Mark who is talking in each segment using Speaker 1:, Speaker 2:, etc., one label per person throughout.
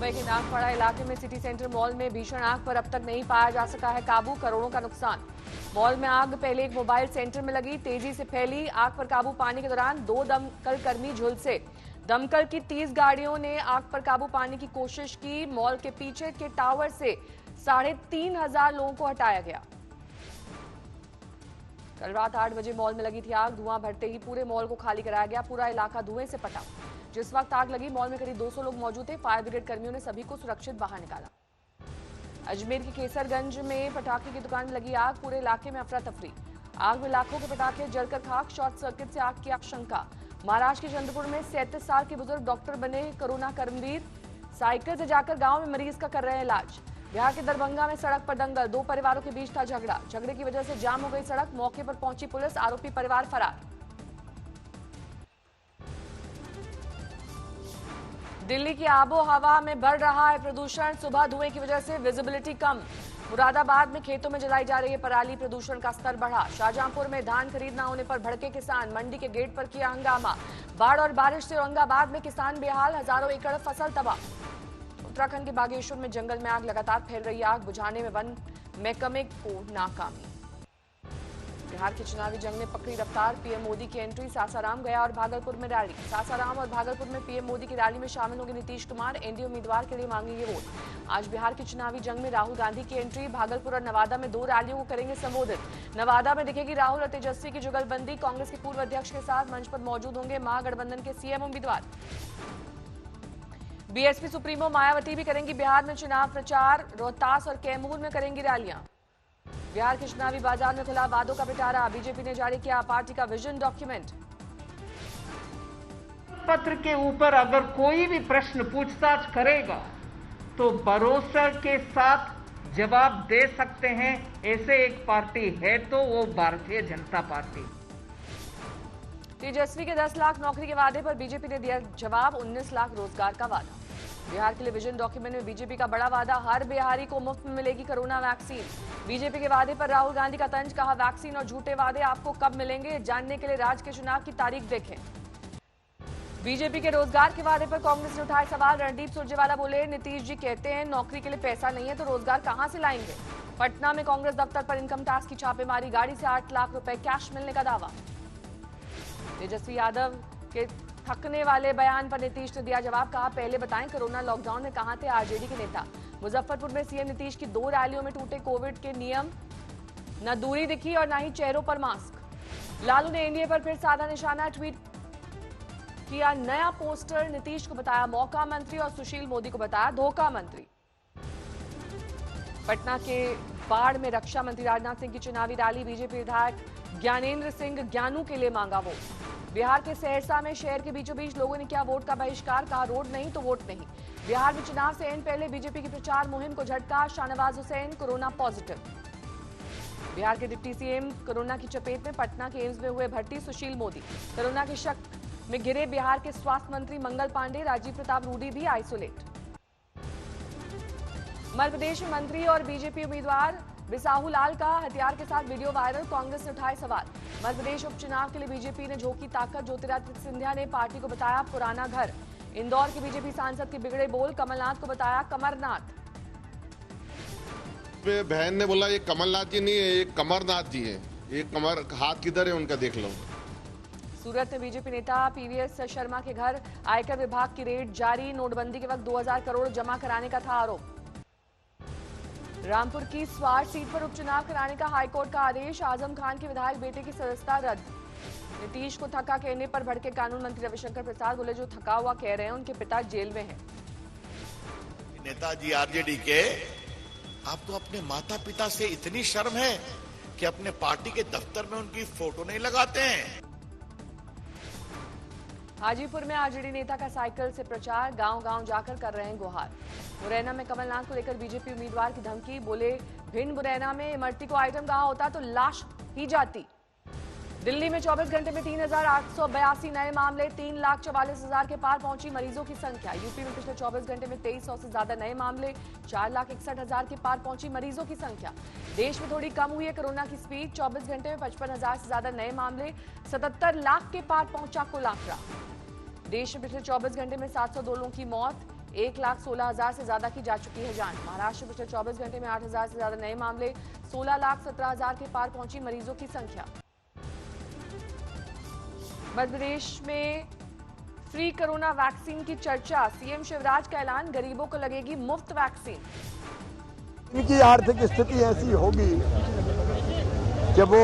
Speaker 1: मुंबई के नागपाड़ा इलाके में सिटी सेंटर मॉल में भीषण आग पर अब तक नहीं पाया जा सका है काबू। करोड़ों का नुकसान। मॉल में आग पहले एक मोबाइल सेंटर में लगी, तेजी से फैली। आग पर काबू पाने के दौरान 2 दमकल कर्मी झुलसे। दमकल की 30 गाड़ियों ने आग पर काबू पाने की कोशिश की। मॉल के पीछे के टावर से 3,500 लोगों को हटाया गया। कल रात 8 बजे मॉल में लगी थी आग। धुआं भरते ही पूरे मॉल को खाली कराया गया। पूरा इलाका धुएं से पटा। जिस वक्त आग लगी मॉल में करीब 200 लोग मौजूद थे। फायर ब्रिगेड कर्मियों ने सभी को सुरक्षित बाहर निकाला। अजमेर के केसरगंज में पटाखे की दुकान में लगी आग। पूरे इलाके में अफरा तफरी। आग में लाखों के पटाखे जलकर खाक। शॉर्ट सर्किट से आग की आशंका। महाराष्ट्र के चंद्रपुर में 37 साल के बुजुर्ग डॉक्टर बने कोरोना कर्मवीर। साइकिल से जाकर गांव में मरीज का कर रहे हैं इलाज। बिहार के दरभंगा में सड़क पर दंगल। 2 परिवारों के बीच था झगड़ा। झगड़े की वजह से जाम हो गई सड़क। मौके पर पहुंची पुलिस। आरोपी परिवार फरार। दिल्ली की आबो हवा में बढ़ रहा है प्रदूषण। सुबह धुएं की वजह से विजिबिलिटी कम। मुरादाबाद में खेतों में जलाई जा रही है पराली। प्रदूषण का स्तर बढ़ा। शाहजहांपुर में धान खरीद न होने पर भड़के किसान। मंडी के गेट पर किया हंगामा। बाढ़ और बारिश से औरंगाबाद में किसान बेहाल। हजारों एकड़ फसल तबाह। उत्तराखंड के बागेश्वर में जंगल में आग लगातार फैल रही। आग बुझाने में वन महकमे को नाकामी। बिहार की चुनावी जंग ने पकड़ी रफ्तार। पीएम मोदी की एंट्री। सासाराम गया और भागलपुर में रैली। सासाराम और भागलपुर में पीएम मोदी की रैली में शामिल होंगे नीतीश कुमार। एनडीए उम्मीदवार के लिए मांगेंगे वोट। आज बिहार की चुनावी जंग में राहुल गांधी की एंट्री। भागलपुर और नवादा में 2 रैलियों को करेंगे संबोधित। नवादा में दिखेगी राहुल और तेजस्वी की जुगलबंदी। कांग्रेस के पूर्व अध्यक्ष के साथ मंच पर मौजूद होंगे महागठबंधन के सीएम उम्मीदवार। बीएसपी सुप्रीमो मायावती भी करेंगी बिहार में चुनाव प्रचार। रोहतास और कैमूर में करेंगी रैलियां। बिहार के चुनावी बाजार में खुला वादों का पिटारा। बीजेपी ने जारी किया पार्टी का विजन डॉक्यूमेंट।
Speaker 2: पत्र के ऊपर अगर कोई भी प्रश्न पूछताछ करेगा तो भरोसे के साथ जवाब दे सकते हैं। ऐसे एक पार्टी है तो वो भारतीय जनता पार्टी।
Speaker 1: तेजस्वी के 10 लाख नौकरी के वादे पर बीजेपी ने दिया जवाब। 19 लाख रोजगार का वादा। बिहार के लिए विजन डॉक्यूमेंट में बीजेपी का बड़ा वादा। हर बिहारी को मुफ्त में मिलेगी कोरोना वैक्सीन। बीजेपी के वादे पर राहुल गांधी का तंज। कहा वैक्सीन और झूठे वादे आपको कब मिलेंगे, जानने के लिए राज्य के चुनाव की तारीख देखें। बीजेपी के रोजगार के वादे पर कांग्रेस ने उठाए सवाल। रणदीप सुरजेवाला बोले नीतीश जी कहते हैं नौकरी के लिए पैसा नहीं है तो रोजगार कहां से लाएंगे। पटना में कांग्रेस दफ्तर पर इनकम टैक्स की छापेमारी। गाड़ी से 8 लाख रुपए कैश मिलने का दावा। तेजस्वी यादव के थकने वाले बयान पर नीतीश ने दिया जवाब। कहा पहले बताएं कोरोना लॉकडाउन में कहां थे आरजेडी के नेता। मुजफ्फरपुर में सीएम नीतीश की 2 रैलियों में टूटे कोविड के नियम। न दूरी दिखी और न ही चेहरों पर मास्क। लालू ने एनडीए पर फिर साधा निशाना। ट्वीट किया नया पोस्टर। नीतीश को बताया मौका मंत्री और सुशील मोदी को बताया धोखा मंत्री। पटना के बाढ़ में रक्षा मंत्री राजनाथ सिंह की चुनावी रैली। बीजेपी विधायक ज्ञानेंद्र सिंह ज्ञानू के लिए मांगा वोट। बिहार के सहरसा में शहर के बीचों बीच लोगों ने किया वोट का बहिष्कार। कहा रोड नहीं तो वोट नहीं। बिहार में चुनाव से एन पहले बीजेपी की प्रचार मुहिम को झटका। Shahnawaz Hussain corona positive. बिहार के डिप्टी सीएम कोरोना की चपेट में। पटना के एम्स में हुए भर्ती सुशील मोदी। कोरोना के शक में घिरे बिहार के स्वास्थ्य मंत्री मंगल पांडे। राजीव प्रताप रूडी भी आइसोलेट। मध्य प्रदेश में मंत्री और बीजेपी उम्मीदवार बिसाहू लाल का हथियार के साथ वीडियो वायरल। कांग्रेस ने उठाए सवाल। मध्य प्रदेश उपचुनाव के लिए बीजेपी ने झोंकी ताकत। ज्योतिरादित्य सिंधिया ने पार्टी को बताया पुराना घर। इंदौर के बीजेपी सांसद के बिगड़े बोल। कमलनाथ को बताया कमरनाथ।
Speaker 3: बहन ने बोला ये कमलनाथ जी नहीं है, ये कमरनाथ जी है। ये कमर हाथ किधर है उनका देख लो।
Speaker 1: सूरत में बीजेपी नेता पीवीएस शर्मा के घर आयकर विभाग की रेड जारी। नोटबंदी के वक्त 2000 करोड़ जमा कराने का था आरोप। रामपुर की स्वार सीट पर उपचुनाव कराने का हाईकोर्ट का आदेश। आजम खान के विधायक बेटे की सदस्यता रद्द। नीतीश को थका कहने पर भड़के कानून मंत्री रविशंकर प्रसाद। बोले जो थका हुआ कह रहे हैं उनके पिता जेल में हैं।
Speaker 4: नेताजी आरजेडी के आपको अपने माता पिता से इतनी शर्म है कि अपने पार्टी के दफ्तर में उनकी फोटो नहीं लगाते हैं।
Speaker 1: हाजीपुर में आरजेडी नेता का साइकिल से प्रचार। गांव-गांव जाकर कर रहे हैं गुहार। मुरैना में कमलनाथ को लेकर बीजेपी उम्मीदवार की धमकी। बोले भिंड मुरैना में इमरती को आइटम कहा होता तो लाश ही जाती। दिल्ली में 24 घंटे में 3,882 नए मामले। 3,44,000 के पार पहुंची मरीजों की संख्या। यूपी में पिछले 24 घंटे में 2300 से ज्यादा नए मामले। 4,61,000 के पार पहुंची मरीजों की संख्या। देश में थोड़ी कम हुई है कोरोना की स्पीड। 24 घंटे में 55,000 से ज्यादा नए मामले। 77 लाख के पार पहुंचा कुल आंकड़ा। देश में पिछले 24 घंटे में 702 लोगों की मौत। 1,16,000 से ज्यादा की जा चुकी है जान। महाराष्ट्र पिछले 24 घंटे में 8,000 से ज्यादा नए मामले, 16,17,000 के पार पहुंची मरीजों की संख्या। मध्य प्रदेश में फ्री कोरोना वैक्सीन की चर्चा, सीएम शिवराज का ऐलान, गरीबों को लगेगी मुफ्त वैक्सीन।
Speaker 5: इनकी आर्थिक स्थिति ऐसी होगी कि वो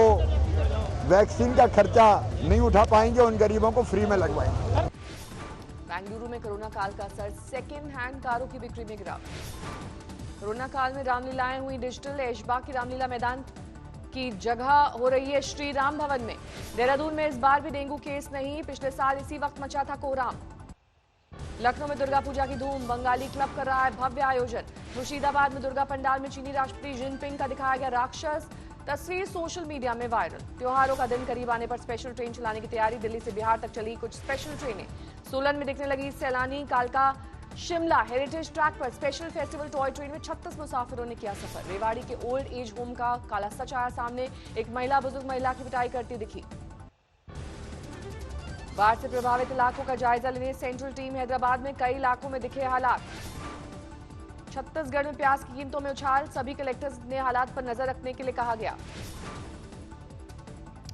Speaker 5: वैक्सीन का खर्चा नहीं उठा पाएंगे, उन गरीबों को फ्री में लगवाएंगे।
Speaker 1: बेंगलुरु में कोरोना काल का असर, सेकेंड हैंड कारों की बिक्री में गिरावट। कोरोना काल में रामलीलाएं हुई डिजिटल, ऐशबाग की रामलीला मैदान की जगह हो रही है श्री राम भवन में। देहरादून में इस बार भी डेंगू केस नहीं, पिछले साल इसी वक्त मचा था कोहराम। लखनऊ में दुर्गा पूजा की धूम, बंगाली क्लब कर रहा है भव्य आयोजन। मुर्शिदाबाद में दुर्गा पंडाल में चीनी राष्ट्रपति जिनपिंग का दिखाया गया राक्षस, तस्वीर सोशल मीडिया में वायरल। त्योहारों का दिन करीब आने पर स्पेशल ट्रेन चलाने की तैयारी, दिल्ली से बिहार तक चली कुछ स्पेशल ट्रेनें। सोलन में दिखने लगी सैलानी, कालका शिमला हेरिटेज ट्रैक पर स्पेशल फेस्टिवल टॉय ट्रेन में 36 मुसाफिरों ने किया सफर। रेवाड़ी के ओल्ड एज होम का काला सच आया सामने, एक महिला बुजुर्ग महिला की पिटाई करती दिखी। बाढ़ से प्रभावित इलाकों का जायजा लेने सेंट्रल टीम हैदराबाद में, कई इलाकों में दिखे हालात। छत्तीसगढ़ में प्याज की कीमतों में उछाल, सभी कलेक्टर्स ने हालात पर नजर रखने के लिए कहा गया।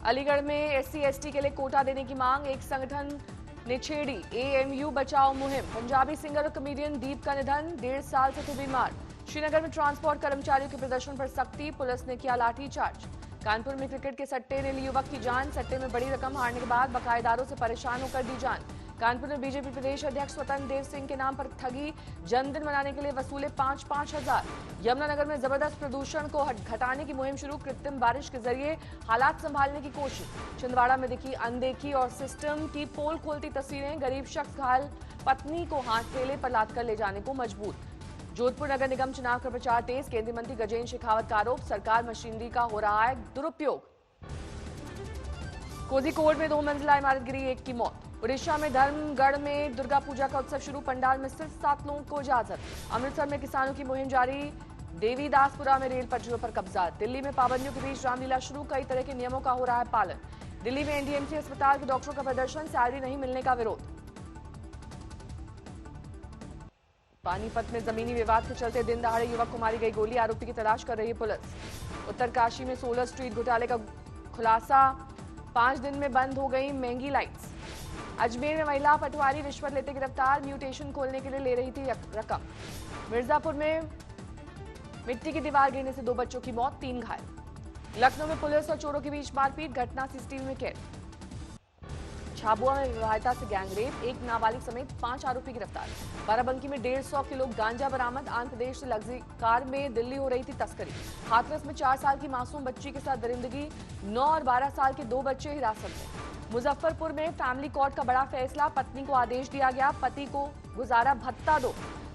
Speaker 1: अलीगढ़ में SC/ST के लिए कोटा देने की मांग, एक संगठन ने छेड़ी AMU बचाओ मुहिम। पंजाबी सिंगर और कॉमेडियन दीप का निधन, 1.5 साल से थे बीमार। श्रीनगर में ट्रांसपोर्ट कर्मचारियों के प्रदर्शन पर सख्ती, पुलिस ने किया लाठीचार्ज। कानपुर में क्रिकेट के सट्टे ने ली युवक की जान, सट्टे में बड़ी रकम हारने के बाद बकायेदारों से परेशान होकर दी जान। कानपुर में बीजेपी प्रदेश अध्यक्ष स्वतंत्र देव सिंह के नाम पर ठगी, जन्मदिन मनाने के लिए वसूले 5-5 हजार। यमुनानगर में जबरदस्त प्रदूषण को घटाने की मुहिम शुरू, कृत्रिम बारिश के जरिए हालात संभालने की कोशिश। छिंदवाड़ा में दिखी अनदेखी और सिस्टम की पोल खोलती तस्वीरें, गरीब शख्स घायल पत्नी को हाथ ठेले पर लाद कर ले जाने को मजबूर। जोधपुर नगर निगम चुनाव का प्रचार तेज, केंद्रीय मंत्री गजेंद्र शेखावत का आरोप, सरकार मशीनरी का हो रहा है दुरुपयोग। कोझिकोड में 2 मंजिला इमारत गिरी, एक की मौत। उड़ीसा में धर्मगढ़ में दुर्गा पूजा का उत्सव शुरू, पंडाल में सिर्फ 7 लोगों को इजाजत। अमृतसर में किसानों की मुहिम जारी, देवीदासपुरा में रेल पटरियों पर कब्जा। दिल्ली में पाबंदियों के बीच रामलीला शुरू, कई तरह के नियमों का हो रहा है पालन। दिल्ली में NDMC अस्पताल के डॉक्टरों का प्रदर्शन, सैलरी नहीं मिलने का विरोध। पानीपत में जमीनी विवाद के चलते दिन दहाड़े युवक को मारी गई गोली, आरोपी की तलाश कर रही है पुलिस। उत्तरकाशी में 16 स्ट्रीट घोटाले का खुलासा, 5 दिन में बंद हो गई महंगी लाइट्स। अजमेर में महिला पटवारी रिश्वत लेते गिरफ्तार, म्यूटेशन खोलने के लिए ले रही थी रकम। मिर्जापुर में मिट्टी की दीवार गिरने से 2 बच्चों की मौत, 3 घायल। लखनऊ में पुलिस और चोरों के बीच मारपीट, घटना CCTV में कैद। झाबुआ में विवाहिता से गैंगरेप, एक नाबालिग समेत 5 आरोपी गिरफ्तार। बाराबंकी में 150 किलो गांजा बरामद, आंध्र प्रदेश से लग्जरी कार में दिल्ली हो रही थी तस्करी। हाथरस में 4 साल की मासूम बच्ची के साथ दरिंदगी, 9 और 12 साल के 2 बच्चे हिरासत में। मुजफ्फरपुर में फैमिली कोर्ट का बड़ा फैसला, पत्नी को आदेश दिया गया, पति को गुजारा भत्ता दो।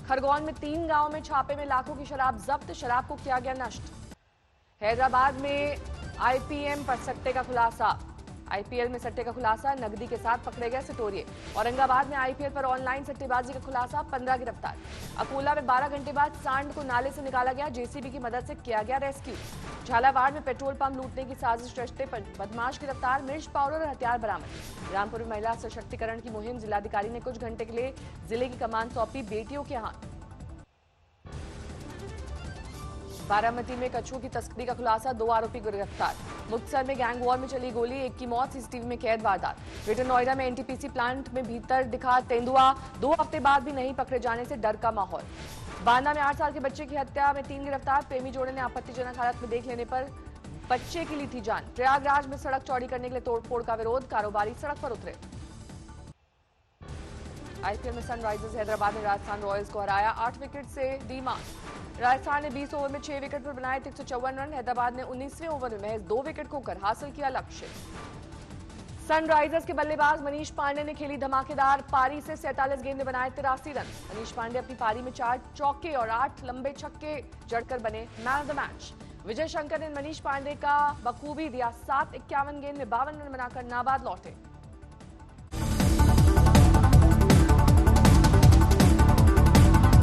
Speaker 1: खरगोन में 3 गांवों में छापे में लाखों की शराब जब्त, शराब को किया गया नष्ट। हैदराबाद में IPM पर सट्टे का खुलासा, IPL में सट्टे का खुलासा, नकदी के साथ पकड़े गए सटोरिये। औरंगाबाद में IPL पर ऑनलाइन सट्टेबाजी का खुलासा, 15 गिरफ्तार। अकोला में 12 घंटे बाद सांड को नाले से निकाला गया, JCB की मदद से किया गया रेस्क्यू। झालावाड़ में पेट्रोल पंप लूटने की साजिश रचते बदमाश गिरफ्तार, मिर्च पाउडर और हथियार बरामद। रामपुर में महिला सशक्तिकरण की मुहिम, जिलाधिकारी ने कुछ घंटे के लिए जिले की कमान सौंपी बेटियों के हाथ। बारामती में कछुओं की तस्करी का खुलासा, 2 आरोपी गिरफ्तार। मुक्तसर में गैंग वॉर में चली गोली, 1 की मौत, CCTV में कैद वारदात। ग्रेटर नोएडा में NTPC प्लांट में भीतर दिखा तेंदुआ, 2 हफ्ते बाद भी नहीं पकड़े जाने से डर का माहौल। बांदा में 8 साल के बच्चे की हत्या में 3 गिरफ्तार, प्रेमी जोड़े ने आपत्तिजनक हालत में देख लेने पर बच्चे की ली थी जान। प्रयागराज में सड़क चौड़ी करने के लिए तोड़फोड़ का विरोध, कारोबारी सड़क पर उतरे। IPL में सनराइजर्स हैदराबाद ने राजस्थान रॉयल्स को हराया, 8 विकेट से धीमा। राजस्थान ने 20 ओवर में 6 विकेट पर बनाए 154 रन, हैदराबाद ने 19वें ओवर में महज 2 विकेट खोकर हासिल किया लक्ष्य। सनराइजर्स के बल्लेबाज मनीष पांडे ने खेली धमाकेदार पारी से 47 गेंद में बनाए 83 रन। मनीष पांडे अपनी पारी में 4 चौके और 8 लंबे छक्के जड़कर बने man of the match. Vijay Shankar ने मनीष पांडे का बखूबी दिया साथ, 51 गेंद में 52 रन बनाकर नाबाद लौटे।